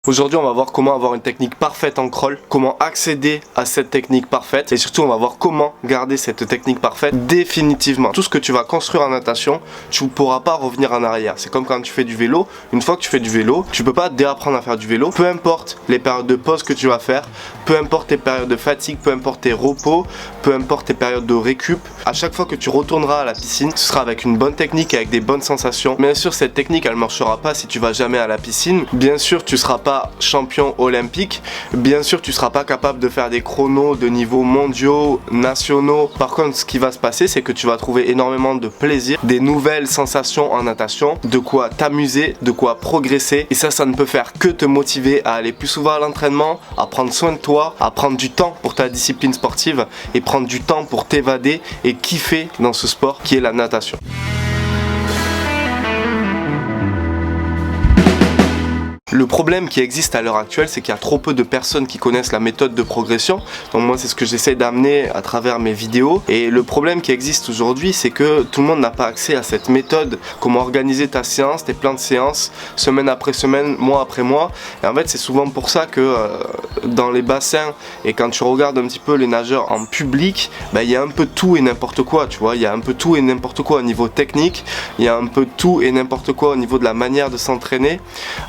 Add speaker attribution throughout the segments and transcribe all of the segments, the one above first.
Speaker 1: Aujourd'hui, on va voir comment avoir une technique parfaite en crawl, comment accéder à cette technique parfaite et surtout on va voir comment garder cette technique parfaite définitivement. Tout ce que tu vas construire en natation, tu ne pourras pas revenir en arrière. C'est comme quand tu fais du vélo. Une fois que tu fais du vélo, tu peux pas réapprendre à faire du vélo. Peu importe les périodes de pause que tu vas faire, peu importe tes périodes de fatigue, peu importe tes repos, peu importe tes périodes de récup. À chaque fois que tu retourneras à la piscine, ce sera avec une bonne technique et avec des bonnes sensations. Bien sûr, cette technique, elle ne marchera pas si tu vas jamais à la piscine. Bien sûr, tu seras pas champion olympique, bien sûr tu seras pas capable de faire des chronos de niveau mondiaux, nationaux. Par contre, ce qui va se passer, c'est que tu vas trouver énormément de plaisir, des nouvelles sensations en natation, de quoi t'amuser, de quoi progresser, et ça ne peut faire que te motiver à aller plus souvent à l'entraînement, à prendre soin de toi, à prendre du temps pour ta discipline sportive et prendre du temps pour t'évader et kiffer dans ce sport qui est la natation. Le problème qui existe à l'heure actuelle, c'est qu'il y a trop peu de personnes qui connaissent la méthode de progression. Donc moi, c'est ce que j'essaie d'amener à travers mes vidéos. Et le problème qui existe aujourd'hui, c'est que tout le monde n'a pas accès à cette méthode. Comment organiser ta séance, tes plans de séance, semaine après semaine, mois après mois. Et en fait, c'est souvent pour ça que dans les bassins et quand tu regardes un petit peu les nageurs en public, il y a un peu tout et n'importe quoi, tu vois. Il y a un peu tout et n'importe quoi au niveau technique. Il y a un peu tout et n'importe quoi au niveau de la manière de s'entraîner.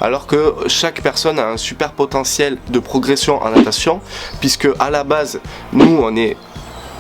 Speaker 1: Alors que chaque personne a un super potentiel de progression en natation, puisque à la base, nous on est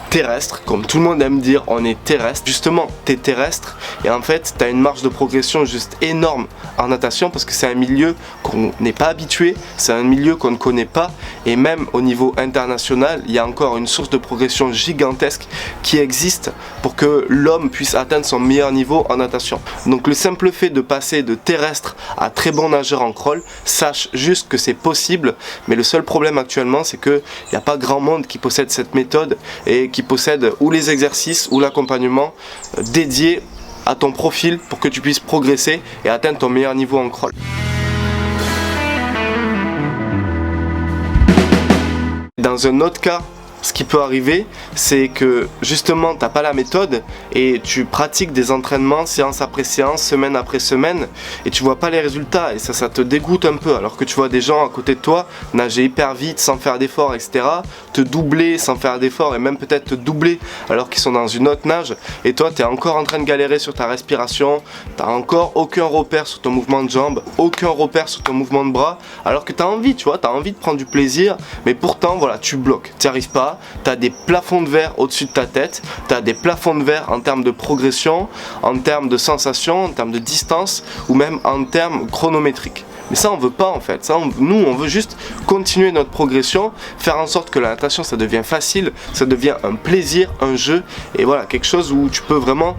Speaker 1: terrestre, comme tout le monde aime dire, on est terrestre. Justement, tu es terrestre et en fait, tu as une marge de progression juste énorme en natation parce que c'est un milieu qu'on n'est pas habitué, c'est un milieu qu'on ne connaît pas et même au niveau international, il y a encore une source de progression gigantesque qui existe pour que l'homme puisse atteindre son meilleur niveau en natation. Donc le simple fait de passer de terrestre à très bon nageur en crawl, sache juste que c'est possible, mais le seul problème actuellement, c'est qu'il n'y a pas grand monde qui possède cette méthode et qui possède ou les exercices ou l'accompagnement dédié à ton profil pour que tu puisses progresser et atteindre ton meilleur niveau en crawl. Dans un autre cas, ce qui peut arriver, c'est que justement tu n'as pas la méthode et tu pratiques des entraînements séance après séance, semaine après semaine et tu vois pas les résultats et ça te dégoûte un peu, alors que tu vois des gens à côté de toi nager hyper vite sans faire d'efforts, etc., te doubler sans faire d'efforts et même peut-être te doubler alors qu'ils sont dans une autre nage et toi tu es encore en train de galérer sur ta respiration, tu n'as encore aucun repère sur ton mouvement de jambes, aucun repère sur ton mouvement de bras, alors que tu as envie, tu vois, tu as envie de prendre du plaisir, mais pourtant voilà, tu bloques, tu n'y arrives pas. Tu as des plafonds de verre au-dessus de ta tête, tu as des plafonds de verre en termes de progression, en termes de sensation, en termes de distance ou même en termes chronométriques. Mais ça on veut pas en fait, nous on veut juste continuer notre progression, faire en sorte que la natation ça devient facile, ça devient un plaisir, un jeu et voilà, quelque chose où tu peux vraiment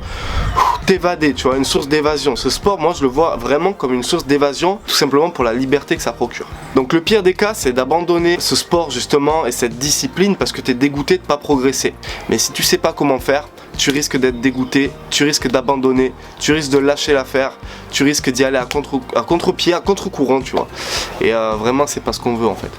Speaker 1: t'évader, tu vois, une source d'évasion. Ce sport, moi je le vois vraiment comme une source d'évasion, tout simplement pour la liberté que ça procure. Donc le pire des cas, c'est d'abandonner ce sport justement et cette discipline parce que tu es dégoûté de pas progresser. Mais si tu sais pas comment faire, tu risques d'être dégoûté, tu risques d'abandonner, tu risques de lâcher l'affaire, tu risques d'y aller à contre-pied, à contre-courant, tu vois. Et vraiment, c'est pas ce qu'on veut en fait.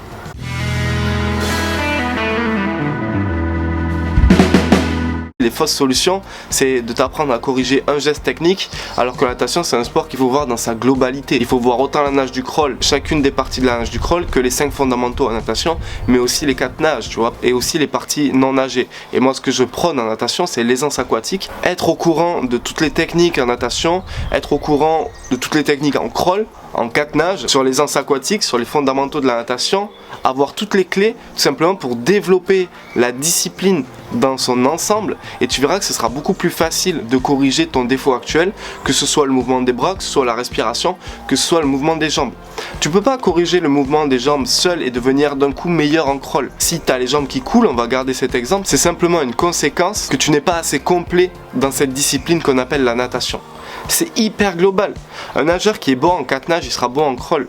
Speaker 1: Les fausses solutions, c'est de t'apprendre à corriger un geste technique, alors que la natation c'est un sport qu'il faut voir dans sa globalité. Il faut voir autant la nage du crawl, chacune des parties de la nage du crawl, que les 5 fondamentaux en natation, mais aussi les 4 nages, tu vois, et aussi les parties non nagées. Et moi ce que je prône en natation, c'est l'aisance aquatique, être au courant de toutes les techniques en natation, être au courant de toutes les techniques en crawl, en 4 nages, sur l'aisance aquatique, sur les fondamentaux de la natation, avoir toutes les clés tout simplement pour développer la discipline dans son ensemble et tu verras que ce sera beaucoup plus facile de corriger ton défaut actuel, que ce soit le mouvement des bras, que ce soit la respiration, que ce soit le mouvement des jambes. Tu peux pas corriger le mouvement des jambes seul et devenir d'un coup meilleur en crawl. Si tu as les jambes qui coulent, on va garder cet exemple, c'est simplement une conséquence que tu n'es pas assez complet dans cette discipline qu'on appelle la natation. C'est hyper global. Un nageur qui est bon en 4 nages, il sera bon en crawl.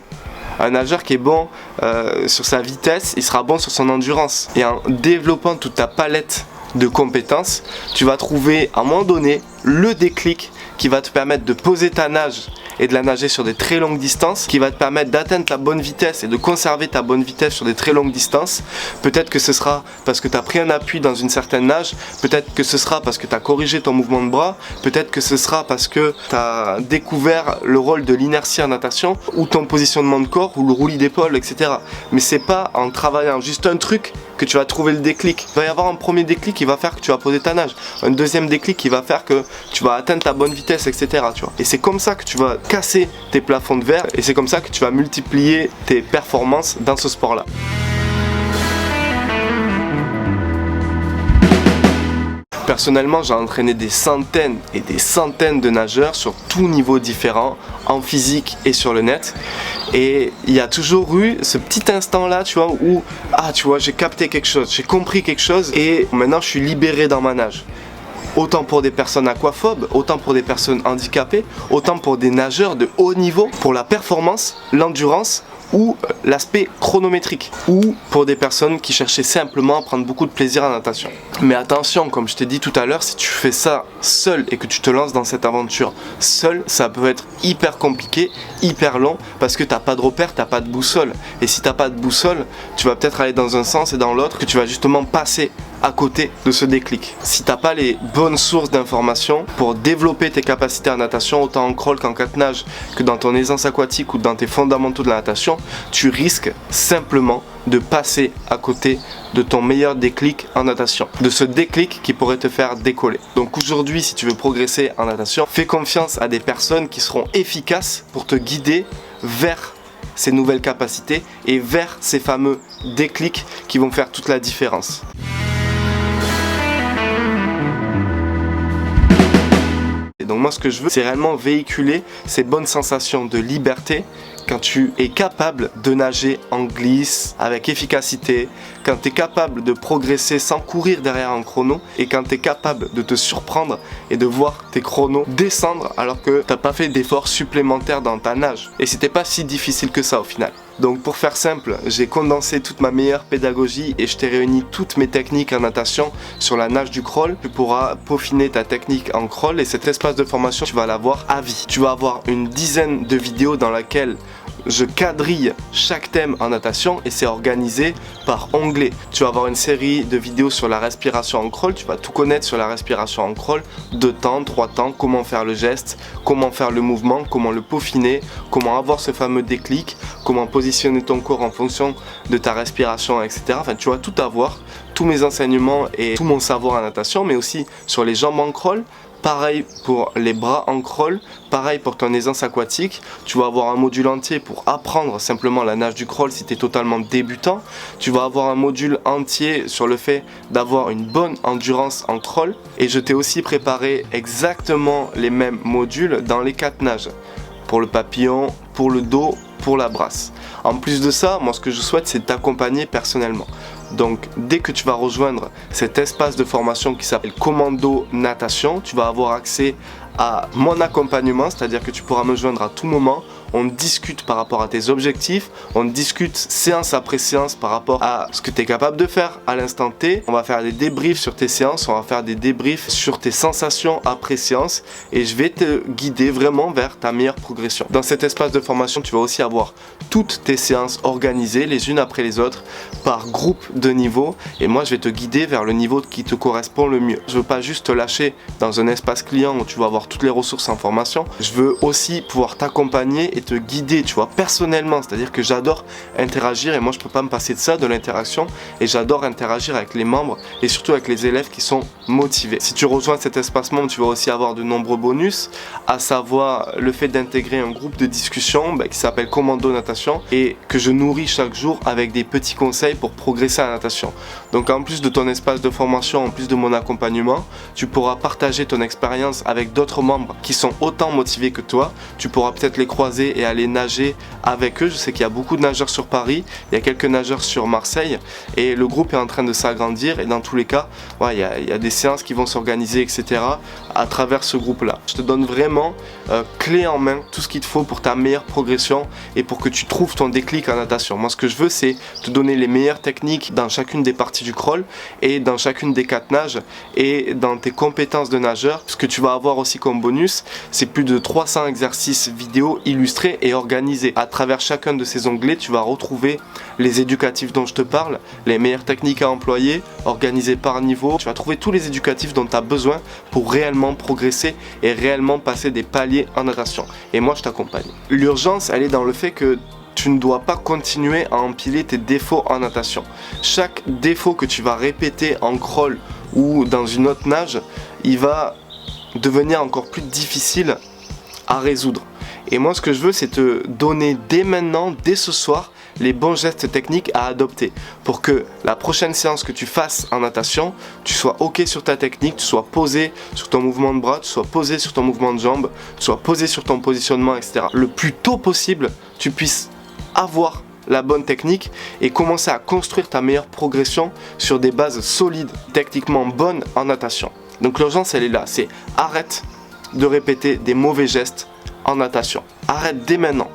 Speaker 1: Un nageur qui est bon sur sa vitesse, il sera bon sur son endurance. Et en développant toute ta palette de compétences, tu vas trouver à un moment donné le déclic qui va te permettre de poser ta nage et de la nager sur des très longues distances qui va te permettre d'atteindre ta bonne vitesse et de conserver ta bonne vitesse sur des très longues distances. Peut-être que ce sera parce que tu as pris un appui dans une certaine nage, peut-être que ce sera parce que tu as corrigé ton mouvement de bras, peut-être que ce sera parce que tu as découvert le rôle de l'inertie en natation ou ton positionnement de corps ou le roulis d'épaule, etc. Mais c'est pas en travaillant juste un truc que tu vas trouver le déclic. Il va y avoir un premier déclic qui va faire que tu vas poser ta nage, un deuxième déclic qui va faire que tu vas atteindre ta bonne vitesse, etc. Tu vois. Et c'est comme ça que tu vas casser tes plafonds de verre et c'est comme ça que tu vas multiplier tes performances dans ce sport-là. Personnellement, j'ai entraîné des centaines et des centaines de nageurs sur tous niveaux différents, en physique et sur le net. Et il y a toujours eu ce petit instant-là, tu vois, où tu vois, j'ai capté quelque chose, j'ai compris quelque chose et maintenant je suis libéré dans ma nage. Autant pour des personnes aquaphobes, autant pour des personnes handicapées, autant pour des nageurs de haut niveau, pour la performance, l'endurance ou l'aspect chronométrique, ou pour des personnes qui cherchaient simplement à prendre beaucoup de plaisir en natation. Mais attention, comme je t'ai dit tout à l'heure, si tu fais ça seul et que tu te lances dans cette aventure seul, ça peut être hyper compliqué, hyper long, parce que t'as pas de repère, t'as pas de boussole. Et si t'as pas de boussole, tu vas peut-être aller dans un sens et dans l'autre, que tu vas justement passer à côté de ce déclic. Si t'as pas les bonnes sources d'informations pour développer tes capacités en natation, autant en crawl qu'en nage, que dans ton aisance aquatique ou dans tes fondamentaux de la natation, tu risques simplement de passer à côté de ton meilleur déclic en natation, de ce déclic qui pourrait te faire décoller. Donc aujourd'hui, si tu veux progresser en natation, fais confiance à des personnes qui seront efficaces pour te guider vers ces nouvelles capacités et vers ces fameux déclics qui vont faire toute la différence. Et donc moi ce que je veux, c'est réellement véhiculer ces bonnes sensations de liberté quand tu es capable de nager en glisse avec efficacité, quand tu es capable de progresser sans courir derrière un chrono et quand tu es capable de te surprendre et de voir tes chronos descendre alors que tu n'as pas fait d'efforts supplémentaires dans ta nage. Et c'était pas si difficile que ça au final. Donc pour faire simple, j'ai condensé toute ma meilleure pédagogie et je t'ai réuni toutes mes techniques en natation sur la nage du crawl. Tu pourras peaufiner ta technique en crawl et cet espace de formation, tu vas l'avoir à vie. Tu vas avoir une dizaine de vidéos dans laquelle je quadrille chaque thème en natation et c'est organisé par onglet. Tu vas avoir une série de vidéos sur la respiration en crawl, tu vas tout connaître sur la respiration en crawl, 2 temps, 3 temps, comment faire le geste, comment faire le mouvement, comment le peaufiner, comment avoir ce fameux déclic, comment positionner ton corps en fonction de ta respiration, etc. Enfin, tu vas tout avoir, tous mes enseignements et tout mon savoir en natation, mais aussi sur les jambes en crawl. Pareil pour les bras en crawl, pareil pour ton aisance aquatique, tu vas avoir un module entier pour apprendre simplement la nage du crawl si tu es totalement débutant. Tu vas avoir un module entier sur le fait d'avoir une bonne endurance en crawl. Et je t'ai aussi préparé exactement les mêmes modules dans les 4 nages. Pour le papillon, pour le dos, pour la brasse. En plus de ça, moi ce que je souhaite c'est t'accompagner personnellement. Donc dès que tu vas rejoindre cet espace de formation qui s'appelle Commando Natation, tu vas avoir accès à mon accompagnement, c'est-à-dire que tu pourras me joindre à tout moment. On discute par rapport à tes objectifs, on discute séance après séance par rapport à ce que tu es capable de faire à l'instant T. On va faire des débriefs sur tes séances, on va faire des débriefs sur tes sensations après séance et je vais te guider vraiment vers ta meilleure progression. Dans cet espace de formation, tu vas aussi avoir toutes tes séances organisées les unes après les autres par groupe de niveau et moi je vais te guider vers le niveau qui te correspond le mieux. Je veux pas juste te lâcher dans un espace client où tu vas avoir toutes les ressources en formation, je veux aussi pouvoir t'accompagner et te guider, tu vois, personnellement, c'est-à-dire que j'adore interagir et moi je peux pas me passer de ça, de l'interaction, et j'adore interagir avec les membres et surtout avec les élèves qui sont motivés. Si tu rejoins cet espace membre, tu vas aussi avoir de nombreux bonus, à savoir le fait d'intégrer un groupe de discussion qui s'appelle Commando Natation et que je nourris chaque jour avec des petits conseils pour progresser en natation. Donc en plus de ton espace de formation, en plus de mon accompagnement, tu pourras partager ton expérience avec d'autres membres qui sont autant motivés que toi, tu pourras peut-être les croiser et aller nager avec eux. Je sais qu'il y a beaucoup de nageurs sur Paris, il y a quelques nageurs sur Marseille et le groupe est en train de s'agrandir et dans tous les cas, il y a des séances qui vont s'organiser, etc. à travers ce groupe-là. Je te donne vraiment clé en main tout ce qu'il te faut pour ta meilleure progression et pour que tu trouves ton déclic en natation. Moi, ce que je veux, c'est te donner les meilleures techniques dans chacune des parties du crawl et dans chacune des 4 nages et dans tes compétences de nageur. Ce que tu vas avoir aussi comme bonus, c'est plus de 300 exercices vidéo illustrés et organisés. À travers chacun de ces onglets, tu vas retrouver les éducatifs dont je te parle, les meilleures techniques à employer, organisées par niveau. Tu vas trouver tous les éducatifs dont tu as besoin pour réellement progresser et réellement passer des paliers en natation. Et moi, je t'accompagne. L'urgence, elle est dans le fait que tu ne dois pas continuer à empiler tes défauts en natation. Chaque défaut que tu vas répéter en crawl ou dans une autre nage, il va devenir encore plus difficile à résoudre. Et moi, ce que je veux, c'est te donner dès maintenant, dès ce soir, les bons gestes techniques à adopter pour que la prochaine séance que tu fasses en natation, tu sois ok sur ta technique, tu sois posé sur ton mouvement de bras, tu sois posé sur ton mouvement de jambes, tu sois posé sur ton positionnement, etc. Le plus tôt possible, tu puisses avoir la bonne technique et commencer à construire ta meilleure progression sur des bases solides, techniquement bonnes en natation. Donc l'urgence, elle est là, c'est arrête de répéter des mauvais gestes en natation. Arrête dès maintenant.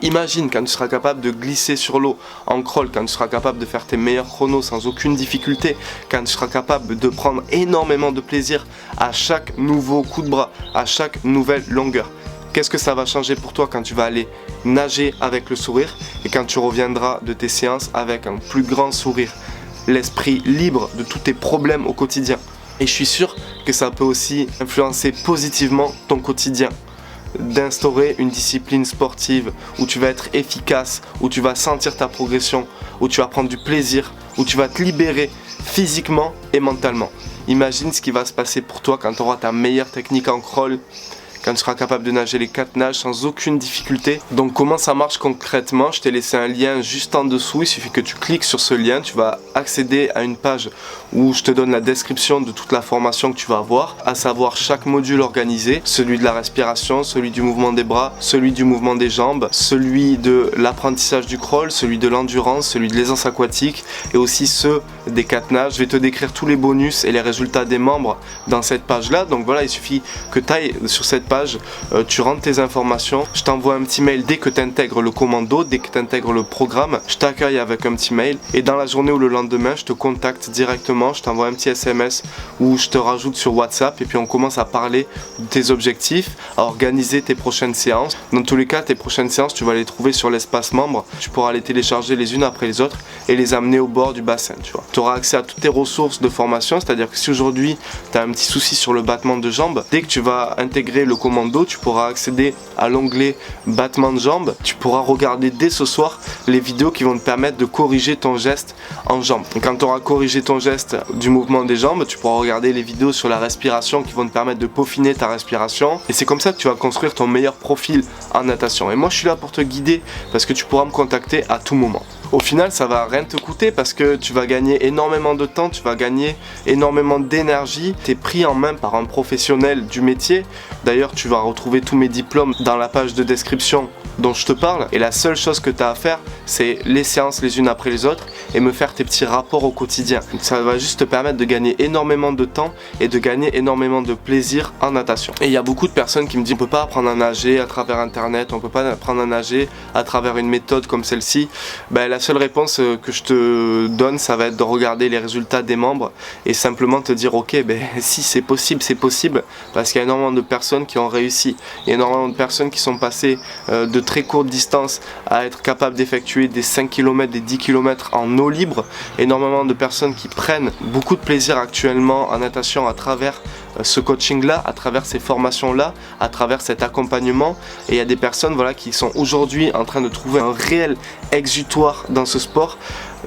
Speaker 1: Imagine quand tu seras capable de glisser sur l'eau en crawl, quand tu seras capable de faire tes meilleurs chronos sans aucune difficulté, quand tu seras capable de prendre énormément de plaisir à chaque nouveau coup de bras, à chaque nouvelle longueur. Qu'est-ce que ça va changer pour toi quand tu vas aller nager avec le sourire et quand tu reviendras de tes séances avec un plus grand sourire, l'esprit libre de tous tes problèmes au quotidien. Et je suis sûr que ça peut aussi influencer positivement ton quotidien. D'instaurer une discipline sportive où tu vas être efficace, où tu vas sentir ta progression, où tu vas prendre du plaisir, où tu vas te libérer physiquement et mentalement. Imagine ce qui va se passer pour toi quand tu auras ta meilleure technique en crawl, quand tu seras capable de nager les 4 nages sans aucune difficulté. Donc comment ça marche concrètement? Je t'ai laissé un lien juste en dessous, il suffit que tu cliques sur ce lien, tu vas accéder à une page où je te donne la description de toute la formation que tu vas avoir, à savoir chaque module organisé, celui de la respiration, celui du mouvement des bras, celui du mouvement des jambes, celui de l'apprentissage du crawl, celui de l'endurance, celui de l'aisance aquatique et aussi ceux des 4 nages. Je vais te décrire tous les bonus et les résultats des membres dans cette page là. Donc voilà, il suffit que tu ailles sur cette page, tu rentres tes informations, je t'envoie un petit mail dès que tu intègres le commando, dès que tu intègres le programme, je t'accueille avec un petit mail et dans la journée ou le lendemain je te contacte directement, je t'envoie un petit SMS ou je te rajoute sur WhatsApp et puis on commence à parler de tes objectifs, à organiser tes prochaines séances. Dans tous les cas, tes prochaines séances tu vas les trouver sur l'espace membre, tu pourras les télécharger les unes après les autres et les amener au bord du bassin, tu vois. Tu auras accès à toutes tes ressources de formation, c'est-à-dire que si aujourd'hui tu as un petit souci sur le battement de jambes, dès que tu vas intégrer le commando, tu pourras accéder à l'onglet battement de jambes, tu pourras regarder dès ce soir les vidéos qui vont te permettre de corriger ton geste en jambes. Et quand tu auras corrigé ton geste du mouvement des jambes, tu pourras regarder les vidéos sur la respiration qui vont te permettre de peaufiner ta respiration et c'est comme ça que tu vas construire ton meilleur profil en natation. Et moi je suis là pour te guider parce que tu pourras me contacter à tout moment. Au final, ça va rien te coûter parce que tu vas gagner énormément de temps, tu vas gagner énormément d'énergie. Tu es pris en main par un professionnel du métier. D'ailleurs, tu vas retrouver tous mes diplômes dans la page de description dont je te parle. Et la seule chose que tu as à faire, c'est les séances les unes après les autres et me faire tes petits rapports au quotidien. Ça va juste te permettre de gagner énormément de temps et de gagner énormément de plaisir en natation. Et il y a beaucoup de personnes qui me disent on peut pas apprendre à nager à travers internet, on peut pas apprendre à nager à travers une méthode comme celle-ci. La seule réponse que je te donne, ça va être de regarder les résultats des membres et simplement te dire ok, si c'est possible parce qu'il y a énormément de personnes qui ont réussi. Il y a énormément de personnes qui sont passées de très courte distance à être capables d'effectuer des 5 km, des 10 km en eau libre. Énormément de personnes qui prennent beaucoup de plaisir actuellement en natation à travers ce coaching là, à travers ces formations là, à travers cet accompagnement. Et il y a des personnes qui sont aujourd'hui en train de trouver un réel exutoire dans ce sport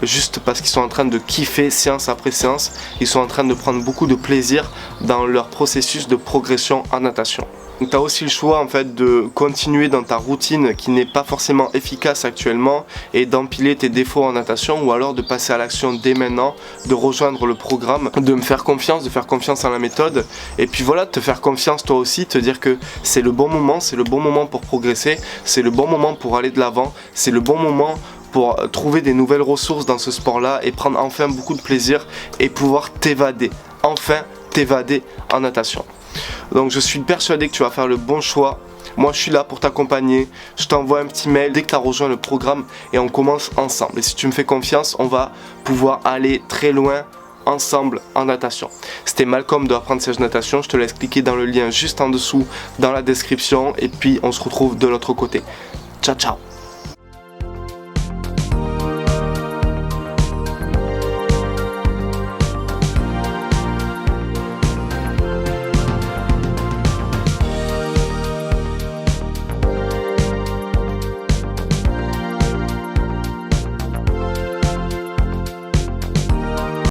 Speaker 1: juste parce qu'ils sont en train de kiffer séance après séance, ils sont en train de prendre beaucoup de plaisir dans leur processus de progression en natation. Tu as aussi le choix en fait de continuer dans ta routine qui n'est pas forcément efficace actuellement et d'empiler tes défauts en natation, ou alors de passer à l'action dès maintenant, de rejoindre le programme, de me faire confiance, de faire confiance en la méthode, et puis voilà, de te faire confiance toi aussi, te dire que c'est le bon moment pour progresser, c'est le bon moment pour aller de l'avant, c'est le bon moment pour trouver des nouvelles ressources dans ce sport-là et prendre enfin beaucoup de plaisir et pouvoir t'évader, enfin t'évader en natation. Donc je suis persuadé que tu vas faire le bon choix. Moi je suis là pour t'accompagner, je t'envoie un petit mail dès que tu as rejoint le programme et on commence ensemble. Et si tu me fais confiance, on va pouvoir aller très loin ensemble en natation. C'était Malcolm de Apprentissage Natation, je te laisse cliquer dans le lien juste en dessous dans la description et puis on se retrouve de l'autre côté. Ciao ciao.